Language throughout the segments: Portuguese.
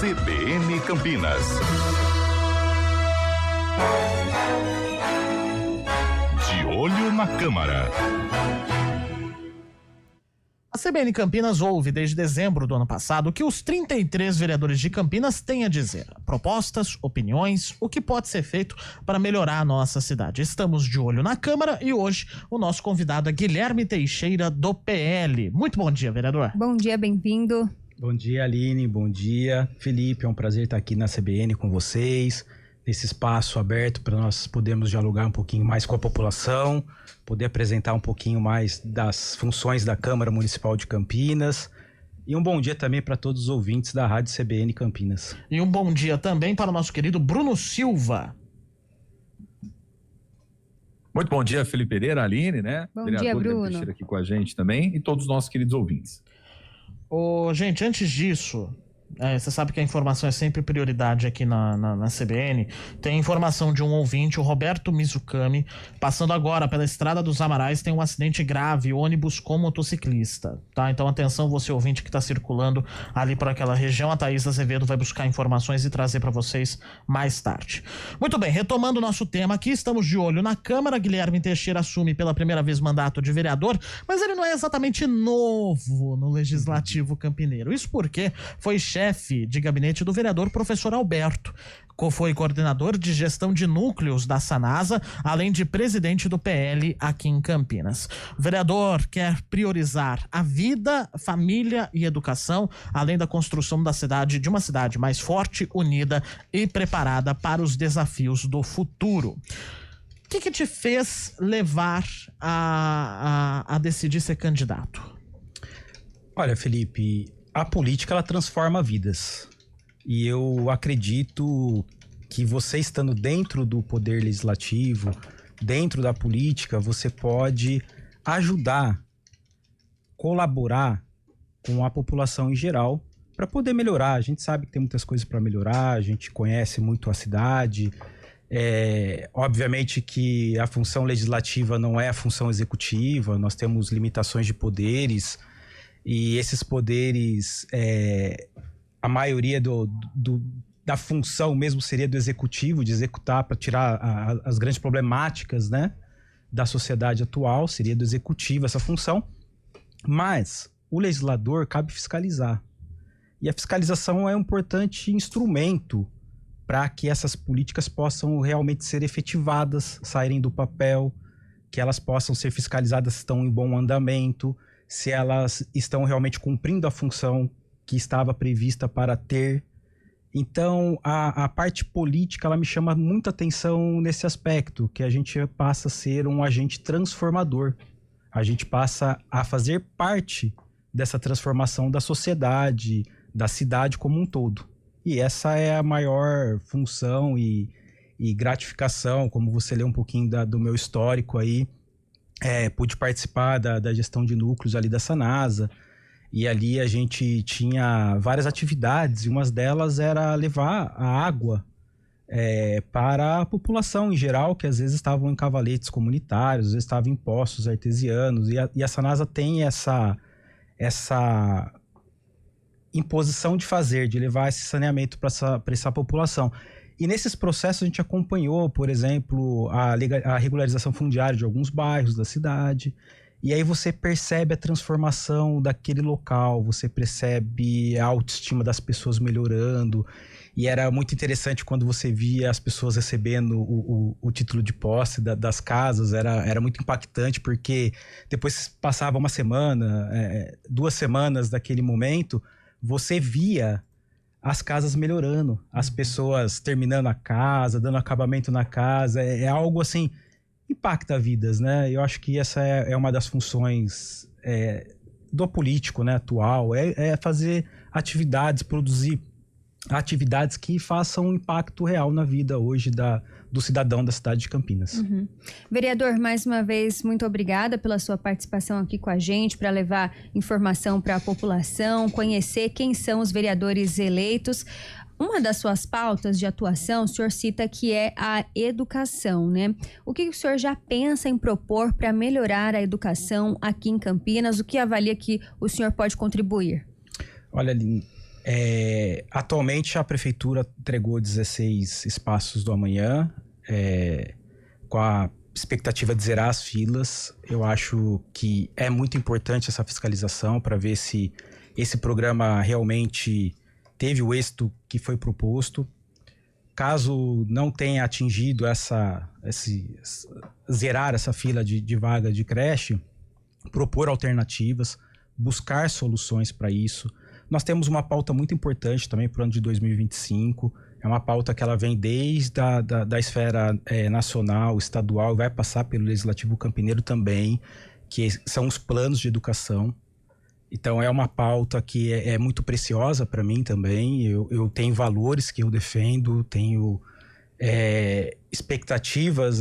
CBN Campinas. De olho na Câmara. A CBN Campinas ouve desde dezembro do ano passado o que os 33 vereadores de Campinas têm a dizer. Propostas, opiniões, o que pode ser feito para melhorar a nossa cidade. Estamos de olho na Câmara e hoje o nosso convidado é Guilherme Teixeira, do PL. Muito bom dia, vereador. Bom dia, bem-vindo. Bom dia, Aline, bom dia, Felipe, é um prazer estar aqui na CBN com vocês, nesse espaço aberto para nós podermos dialogar um pouquinho mais com a população, poder apresentar um pouquinho mais das funções da Câmara Municipal de Campinas. E um bom dia também para todos os ouvintes da Rádio CBN Campinas. E um bom dia também para o nosso querido Bruno Silva. Muito bom dia, Felipe Pereira, Aline, né? Bom vereador dia, Bruno. Teixeira aqui com a gente também e todos os nossos queridos ouvintes. Gente, antes disso, você sabe que a informação é sempre prioridade aqui na CBN. Tem informação de um ouvinte, o Roberto Mizukami, passando agora pela Estrada dos Amarais, tem um acidente grave, ônibus com motociclista, tá? Então atenção, você ouvinte que está circulando ali por aquela região, a Thaís Azevedo vai buscar informações e trazer para vocês mais tarde. Muito bem, retomando o nosso tema aqui, estamos de olho na Câmara. Guilherme Teixeira assume pela primeira vez mandato de vereador, mas ele não é exatamente novo no Legislativo Campineiro. Isso porque foi chefe de gabinete do vereador professor Alberto. Foi coordenador de gestão de núcleos da Sanasa, além de presidente do PL aqui em Campinas. O vereador quer priorizar a vida, família e educação, além da construção da cidade, de uma cidade mais forte, unida e preparada para os desafios do futuro. O que te fez levar a decidir ser candidato? Olha, Felipe, a política ela transforma vidas e eu acredito que você estando dentro do poder legislativo, dentro da política, você pode ajudar, colaborar com a população em geral para poder melhorar. A gente sabe que tem muitas coisas para melhorar, a gente conhece muito a cidade. Obviamente que a função legislativa não é a função executiva, nós temos limitações de poderes. E esses poderes, a maioria da função mesmo seria do executivo, de executar para tirar as grandes problemáticas, né, da sociedade atual, seria do executivo essa função. Mas o legislador cabe fiscalizar. E a fiscalização é um importante instrumento para que essas políticas possam realmente ser efetivadas, saírem do papel, que elas possam ser fiscalizadas se estão em bom andamento, se elas estão realmente cumprindo a função que estava prevista para ter. Então, a parte política, ela me chama muita atenção nesse aspecto, que a gente passa a ser um agente transformador. A gente passa a fazer parte dessa transformação da sociedade, da cidade como um todo. E essa é a maior função e gratificação, como você lê um pouquinho do meu histórico aí. Pude participar da gestão de núcleos ali da Sanasa, e ali a gente tinha várias atividades, e uma delas era levar a água para a população em geral, que às vezes estavam em cavaletes comunitários, às vezes estavam em poços artesianos, e a Sanasa tem essa imposição de fazer, de levar esse saneamento para essa população. E nesses processos a gente acompanhou, por exemplo, a regularização fundiária de alguns bairros da cidade, e aí você percebe a transformação daquele local, você percebe a autoestima das pessoas melhorando, e era muito interessante quando você via as pessoas recebendo o título de posse das casas, era muito impactante, porque depois passava uma semana, 2 semanas daquele momento, você via as casas melhorando, as pessoas terminando a casa, dando acabamento na casa, é algo assim, impacta vidas, né? Eu acho que essa é uma das funções do político, né, atual, é fazer atividades, produzir atividades que façam um impacto real na vida hoje do cidadão da cidade de Campinas. Uhum. Vereador, mais uma vez, muito obrigada pela sua participação aqui com a gente, para levar informação para a população, conhecer quem são os vereadores eleitos. Uma das suas pautas de atuação, o senhor cita que é a educação, né? O que o senhor já pensa em propor para melhorar a educação aqui em Campinas? O que avalia que o senhor pode contribuir? Olha, Aline, Atualmente a prefeitura entregou 16 espaços do amanhã, com a expectativa de zerar as filas. Eu acho que é muito importante essa fiscalização para ver se esse programa realmente teve o êxito que foi proposto. Caso não tenha atingido zerar essa fila de vaga de creche, propor alternativas, buscar soluções para isso. Nós temos uma pauta muito importante também para o ano de 2025. É uma pauta que ela vem desde da esfera nacional, estadual, e vai passar pelo Legislativo Campineiro também, que são os planos de educação. Então é uma pauta que é muito preciosa para mim também. Eu tenho valores que eu defendo, tenho expectativas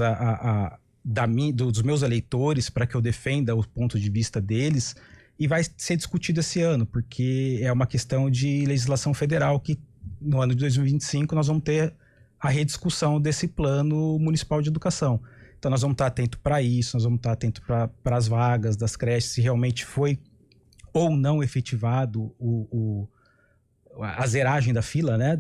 dos meus eleitores para que eu defenda o ponto de vista deles, e vai ser discutido esse ano, porque é uma questão de legislação federal que no ano de 2025 nós vamos ter a rediscussão desse plano municipal de educação. Então nós vamos estar atentos para isso, nós vamos estar atentos para as vagas das creches, se realmente foi ou não efetivado a zeragem da fila, né,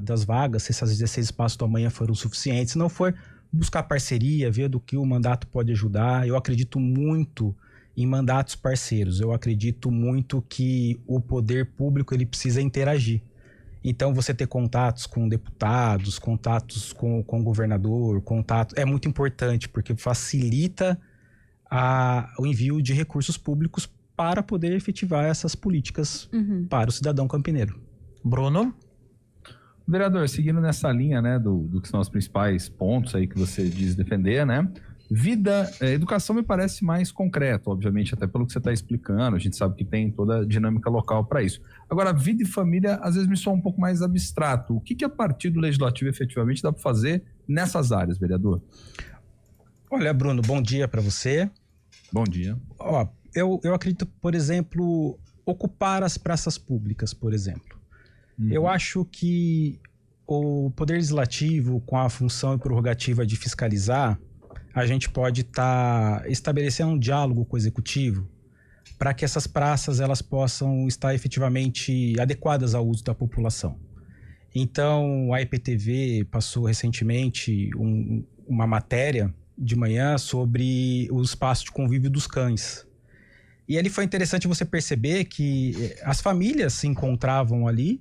das vagas, se essas 16 espaços do amanhã foram suficientes. Se não for, buscar parceria, ver do que o mandato pode ajudar. Eu acredito muito em mandatos parceiros. Eu acredito muito que o poder público ele precisa interagir. Então, você ter contatos com deputados, contatos com o governador, é muito importante, porque facilita o envio de recursos públicos para poder efetivar essas políticas para o cidadão campineiro. Bruno? Vereador, seguindo nessa linha, né, do que são os principais pontos aí que você diz defender, né? Educação me parece mais concreto, obviamente, até pelo que você está explicando. A gente sabe que tem toda a dinâmica local para isso. Agora, vida e família, às vezes me soa um pouco mais abstrato. O que a partir do Legislativo efetivamente dá para fazer nessas áreas, vereador? Olha, Bruno, bom dia para você. Bom dia. Eu acredito, por exemplo, ocupar as praças públicas, por exemplo. Eu acho que o Poder Legislativo, com a função e prerrogativa de fiscalizar, a gente pode estar estabelecendo um diálogo com o Executivo para que essas praças elas possam estar efetivamente adequadas ao uso da população. Então, a IPTV passou recentemente uma matéria de manhã sobre o espaço de convívio dos cães. E ali foi interessante você perceber que as famílias se encontravam ali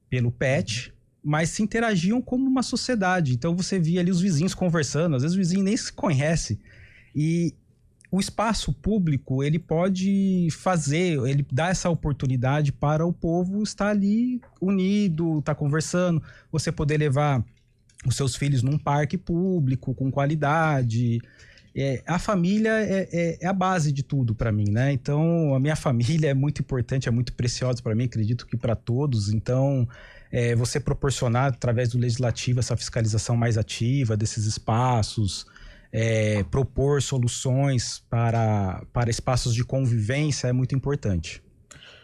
pelo pet, mas se interagiam como uma sociedade. Então você via ali os vizinhos conversando, às vezes o vizinho nem se conhece. E o espaço público, ele dá essa oportunidade para o povo estar ali unido, estar conversando, você poder levar os seus filhos num parque público com qualidade. A família é a base de tudo para mim, né? Então, a minha família é muito importante, é muito preciosa para mim, acredito que para todos. Então, você proporcionar, através do Legislativo, essa fiscalização mais ativa desses espaços, propor soluções para espaços de convivência é muito importante.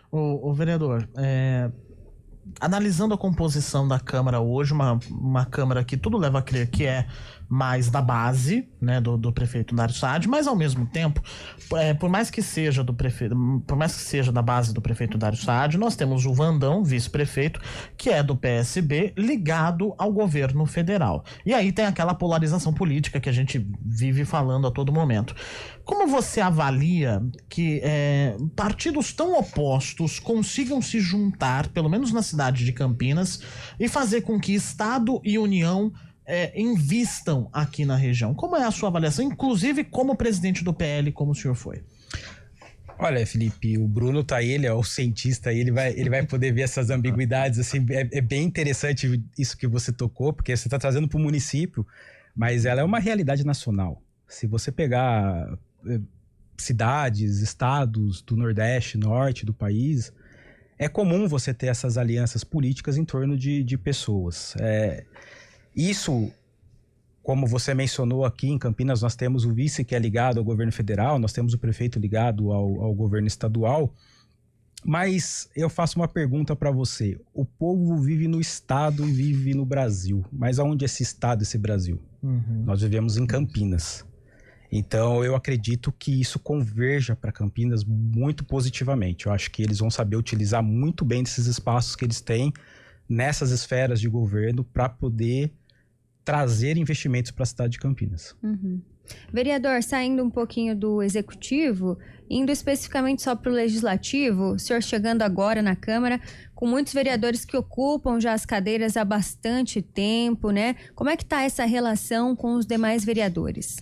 O vereador, analisando a composição da Câmara hoje, uma Câmara que tudo leva a crer que é mais da base, né, do prefeito Dário Saad, mas ao mesmo tempo, por mais que seja da base do prefeito Dário Saad, nós temos o Vandão, vice-prefeito, que é do PSB, ligado ao governo federal. E aí tem aquela polarização política que a gente vive falando a todo momento. Como você avalia que partidos tão opostos consigam se juntar, pelo menos na cidade de Campinas, e fazer com que Estado e União invistam aqui na região? Como é a sua avaliação, inclusive como presidente do PL, como o senhor foi? Olha, Felipe, o Bruno tá aí, ele é o cientista aí, ele vai poder ver essas ambiguidades, assim, é bem interessante isso que você tocou, porque você está trazendo para o município, mas ela é uma realidade nacional. Se você pegar cidades, estados do Nordeste, Norte do país, é comum você ter essas alianças políticas em torno de pessoas. Isso, como você mencionou aqui em Campinas, nós temos o vice que é ligado ao governo federal, nós temos o prefeito ligado ao governo estadual, mas eu faço uma pergunta para você. O povo vive no estado e vive no Brasil, mas aonde é esse estado, esse Brasil? Nós vivemos em Campinas. Então, eu acredito que isso converja para Campinas muito positivamente. Eu acho que eles vão saber utilizar muito bem esses espaços que eles têm nessas esferas de governo para poder trazer investimentos para a cidade de Campinas. Uhum. Vereador, saindo um pouquinho do executivo, indo especificamente só para o legislativo, o senhor chegando agora na Câmara, com muitos vereadores que ocupam já as cadeiras há bastante tempo, né? Como é que está essa relação com os demais vereadores?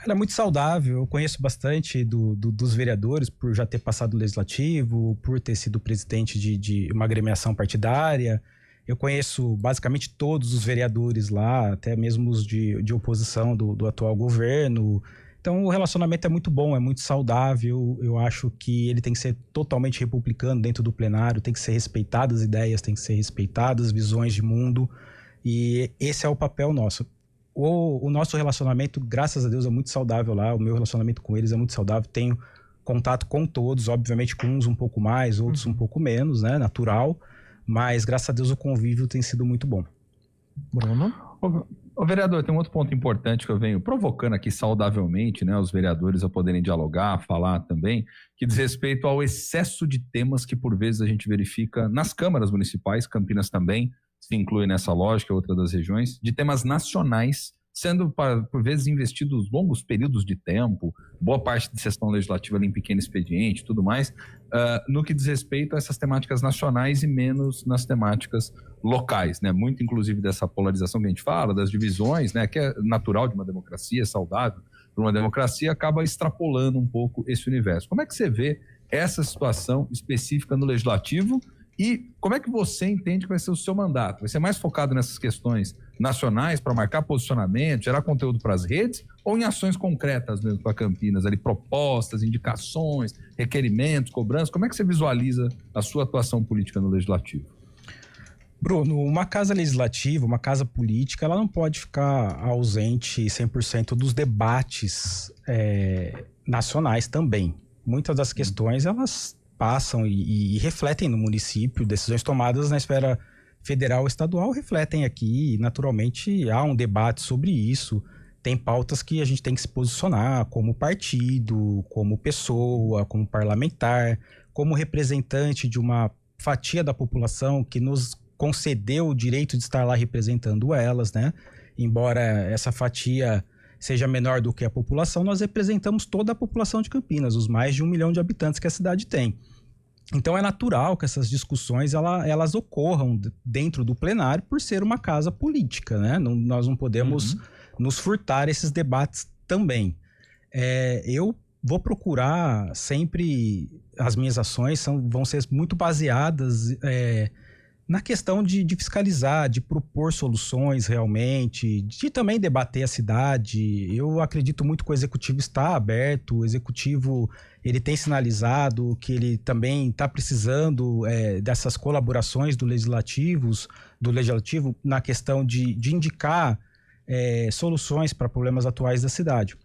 Ela é muito saudável, eu conheço bastante dos vereadores por já ter passado no legislativo, por ter sido presidente de uma agremiação partidária. Eu conheço basicamente todos os vereadores lá, até mesmo os de oposição do atual governo. Então o relacionamento é muito bom, é muito saudável. Eu acho que ele tem que ser totalmente republicano dentro do plenário, tem que ser respeitadas as ideias, tem que ser respeitadas as visões de mundo. E esse é o papel nosso. O nosso relacionamento, graças a Deus, é muito saudável lá. O meu relacionamento com eles é muito saudável. Tenho contato com todos, obviamente com uns um pouco mais, outros um pouco menos, né? Natural. Mas, graças a Deus, o convívio tem sido muito bom. Bruno? Ô, vereador, tem um outro ponto importante que eu venho provocando aqui saudavelmente, né? Os vereadores a poderem dialogar, falar também, que diz respeito ao excesso de temas que, por vezes, a gente verifica nas câmaras municipais, Campinas também se inclui nessa lógica, outra das regiões, de temas nacionais, sendo, por vezes, investidos longos períodos de tempo, boa parte de sessão legislativa ali em pequeno expediente, tudo mais, no que diz respeito a essas temáticas nacionais e menos nas temáticas locais, né? Muito, inclusive, dessa polarização que a gente fala, das divisões, né? Que é natural de uma democracia, saudável para uma democracia, acaba extrapolando um pouco esse universo. Como é que você vê essa situação específica no legislativo? E como é que você entende que vai ser o seu mandato? Vai ser mais focado nessas questões nacionais para marcar posicionamento, gerar conteúdo para as redes, ou em ações concretas mesmo para Campinas, ali, propostas, indicações, requerimentos, cobranças? Como é que você visualiza a sua atuação política no legislativo? Bruno, uma casa legislativa, uma casa política, ela não pode ficar ausente 100% dos debates nacionais também. Muitas das questões, elas passam e refletem no município, decisões tomadas na esfera federal ou estadual refletem aqui, e naturalmente há um debate sobre isso, tem pautas que a gente tem que se posicionar como partido, como pessoa, como parlamentar, como representante de uma fatia da população que nos concedeu o direito de estar lá representando elas, né? Embora essa fatia seja menor do que a população, nós representamos toda a população de Campinas, os mais de 1 milhão de habitantes que a cidade tem. Então é natural que essas discussões elas ocorram dentro do plenário por ser uma casa política, né? Nós não podemos nos furtar esses debates também. Eu vou procurar sempre, as minhas ações vão ser muito baseadas na questão de fiscalizar, de propor soluções realmente, de também debater a cidade. Eu acredito muito que o executivo está aberto, o executivo ele tem sinalizado que ele também está precisando dessas colaborações do legislativo na questão de indicar soluções para problemas atuais da cidade.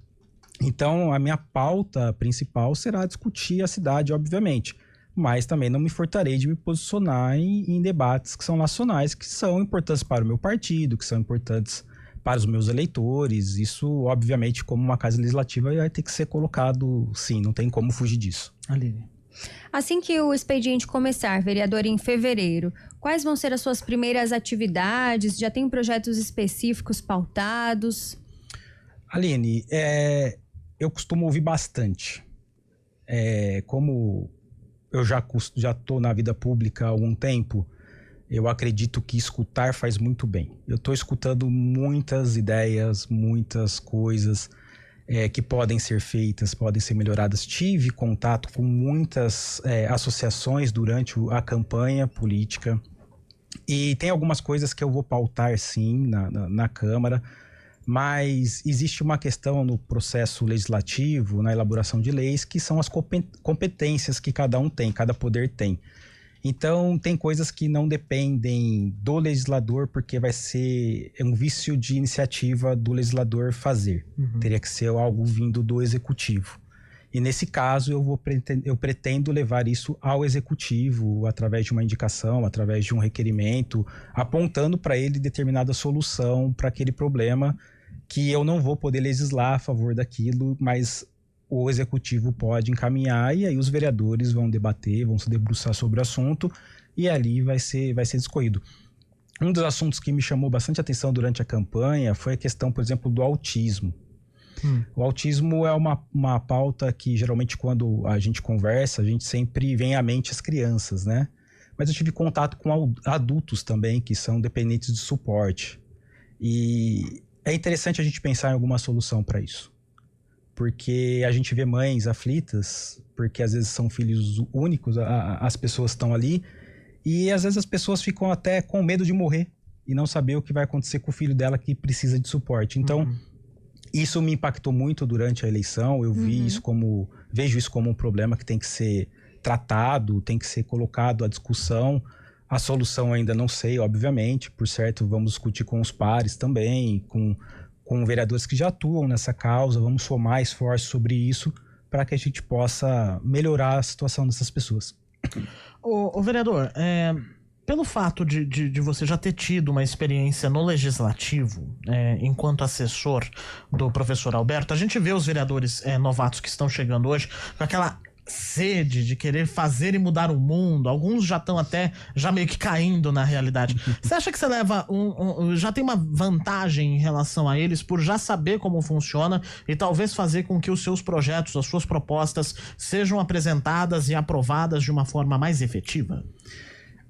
Então, a minha pauta principal será discutir a cidade, obviamente, mas também não me furtarei de me posicionar em debates que são nacionais, que são importantes para o meu partido, que são importantes para os meus eleitores. Isso, obviamente, como uma casa legislativa, vai ter que ser colocado, sim, não tem como fugir disso. Aline. Assim que o expediente começar, vereador, em fevereiro, quais vão ser as suas primeiras atividades? Já tem projetos específicos pautados? Aline, eu costumo ouvir bastante. Como eu já estou na vida pública há algum tempo, eu acredito que escutar faz muito bem. Eu estou escutando muitas ideias, muitas coisas que podem ser feitas, podem ser melhoradas. Tive contato com muitas associações durante a campanha política e tem algumas coisas que eu vou pautar, sim, na Câmara, mas existe uma questão no processo legislativo, na elaboração de leis, que são as competências que cada um tem, cada poder tem. Então, tem coisas que não dependem do legislador, porque vai ser um vício de iniciativa do legislador fazer. Teria que ser algo vindo do executivo. E nesse caso, eu pretendo levar isso ao executivo, através de uma indicação, através de um requerimento, apontando para ele determinada solução para aquele problema que eu não vou poder legislar a favor daquilo, mas o executivo pode encaminhar e aí os vereadores vão debater, vão se debruçar sobre o assunto e ali vai ser discorrido. Um dos assuntos que me chamou bastante atenção durante a campanha foi a questão, por exemplo, do autismo. O autismo é uma pauta que geralmente quando a gente conversa, a gente sempre vem à mente as crianças, né? Mas eu tive contato com adultos também que são dependentes de suporte. E é interessante a gente pensar em alguma solução para isso. Porque a gente vê mães aflitas, porque às vezes são filhos únicos, as pessoas estão ali, e às vezes as pessoas ficam até com medo de morrer e não saber o que vai acontecer com o filho dela que precisa de suporte. Então, isso me impactou muito durante a eleição. Eu vejo isso como um problema que tem que ser tratado, tem que ser colocado à discussão. A solução ainda não sei, obviamente, por certo, vamos discutir com os pares também, com vereadores que já atuam nessa causa, vamos somar esforços sobre isso para que a gente possa melhorar a situação dessas pessoas. Ô vereador, pelo fato de você já ter tido uma experiência no legislativo, enquanto assessor do professor Alberto, a gente vê os vereadores novatos que estão chegando hoje com aquela sede de querer fazer e mudar o mundo. Alguns já estão até já meio que caindo na realidade. Você acha que você leva já tem uma vantagem em relação a eles por já saber como funciona e talvez fazer com que os seus projetos, as suas propostas sejam apresentadas e aprovadas de uma forma mais efetiva?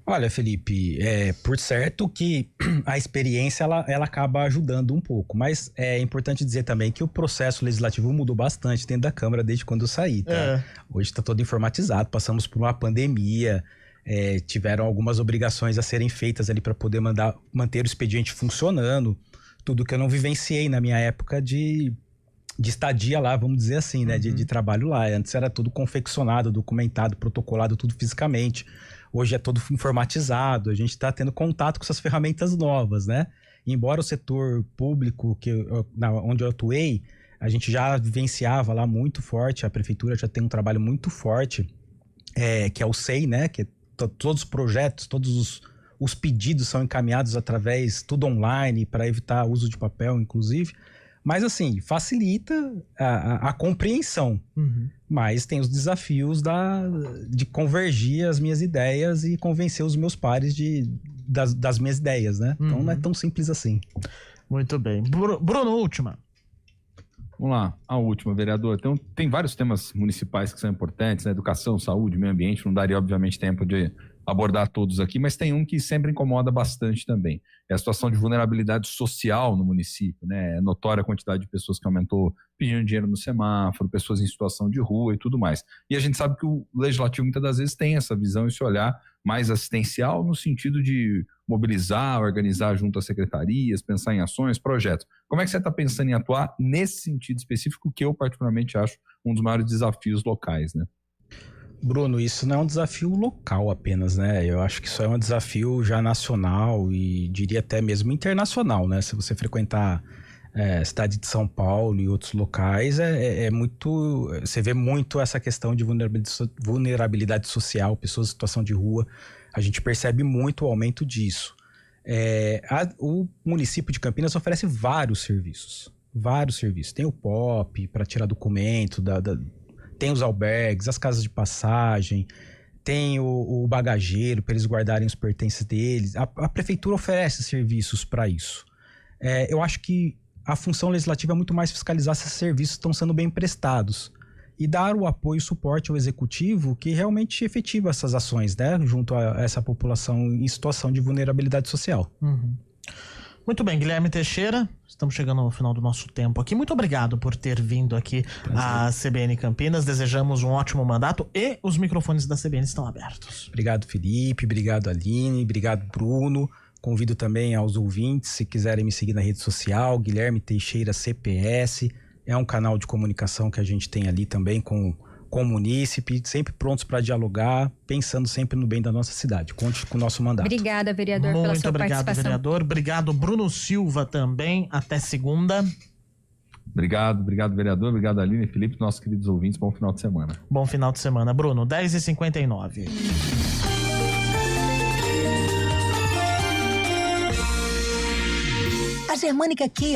Olha, Felipe, por certo que a experiência ela acaba ajudando um pouco, mas é importante dizer também que o processo legislativo mudou bastante dentro da Câmara desde quando eu saí, tá? Hoje está todo informatizado, passamos por uma pandemia, tiveram algumas obrigações a serem feitas ali para poder manter o expediente funcionando, tudo que eu não vivenciei na minha época de estadia lá, vamos dizer assim, né? De trabalho lá. Antes era tudo confeccionado, documentado, protocolado, tudo fisicamente. Hoje é tudo informatizado, a gente está tendo contato com essas ferramentas novas, né? Embora o setor público, onde eu atuei, a gente já vivenciava lá muito forte, a prefeitura já tem um trabalho muito forte, que é o SEI, né? Que todos os projetos, todos os pedidos são encaminhados através, tudo online, para evitar uso de papel, inclusive. Mas, assim, facilita a compreensão. Mas tem os desafios de convergir as minhas ideias e convencer os meus pares das minhas ideias, né? Então não é tão simples assim. Muito bem. Bruno, última. Vamos lá, a última, vereador. Então, tem vários temas municipais que são importantes, né? Educação, saúde, meio ambiente. Não daria, obviamente, tempo de abordar todos aqui, mas tem um que sempre incomoda bastante também. É a situação de vulnerabilidade social no município, né? É notória a quantidade de pessoas que aumentou pedindo dinheiro no semáforo, pessoas em situação de rua e tudo mais. E a gente sabe que o legislativo muitas das vezes tem essa visão, esse olhar mais assistencial no sentido de mobilizar, organizar junto às secretarias, pensar em ações, projetos. Como é que você está pensando em atuar nesse sentido específico que eu particularmente acho um dos maiores desafios locais, né? Bruno, isso não é um desafio local apenas, né? Eu acho que isso é um desafio já nacional e diria até mesmo internacional, né? Se você frequentar a cidade de São Paulo e outros locais, muito... Você vê muito essa questão de vulnerabilidade social, pessoas em situação de rua. A gente percebe muito o aumento disso. O município de Campinas oferece vários serviços. Tem o POP para tirar documento, tem os albergues, as casas de passagem, tem o bagageiro para eles guardarem os pertences deles. A prefeitura oferece serviços para isso. Eu acho que a função legislativa é muito mais fiscalizar se esses serviços estão sendo bem prestados e dar o apoio e suporte ao executivo que realmente efetiva essas ações, né, junto a essa população em situação de vulnerabilidade social. Muito bem, Guilherme Teixeira, estamos chegando ao final do nosso tempo aqui. Muito obrigado por ter vindo aqui à CBN Campinas. Desejamos um ótimo mandato e os microfones da CBN estão abertos. Obrigado, Felipe. Obrigado, Aline. Obrigado, Bruno. Convido também aos ouvintes, se quiserem me seguir na rede social, Guilherme Teixeira CPS. É um canal de comunicação que a gente tem ali também com o munícipe, sempre prontos para dialogar, pensando sempre no bem da nossa cidade. Conte com o nosso mandato. Obrigada, vereador, pela sua participação. Muito obrigado, vereador. Obrigado, Bruno Silva, também. Até segunda. Obrigado, vereador. Obrigado, Aline e Felipe, nossos queridos ouvintes. Bom final de semana. Bom final de semana, Bruno. 10h59. A Germânica aqui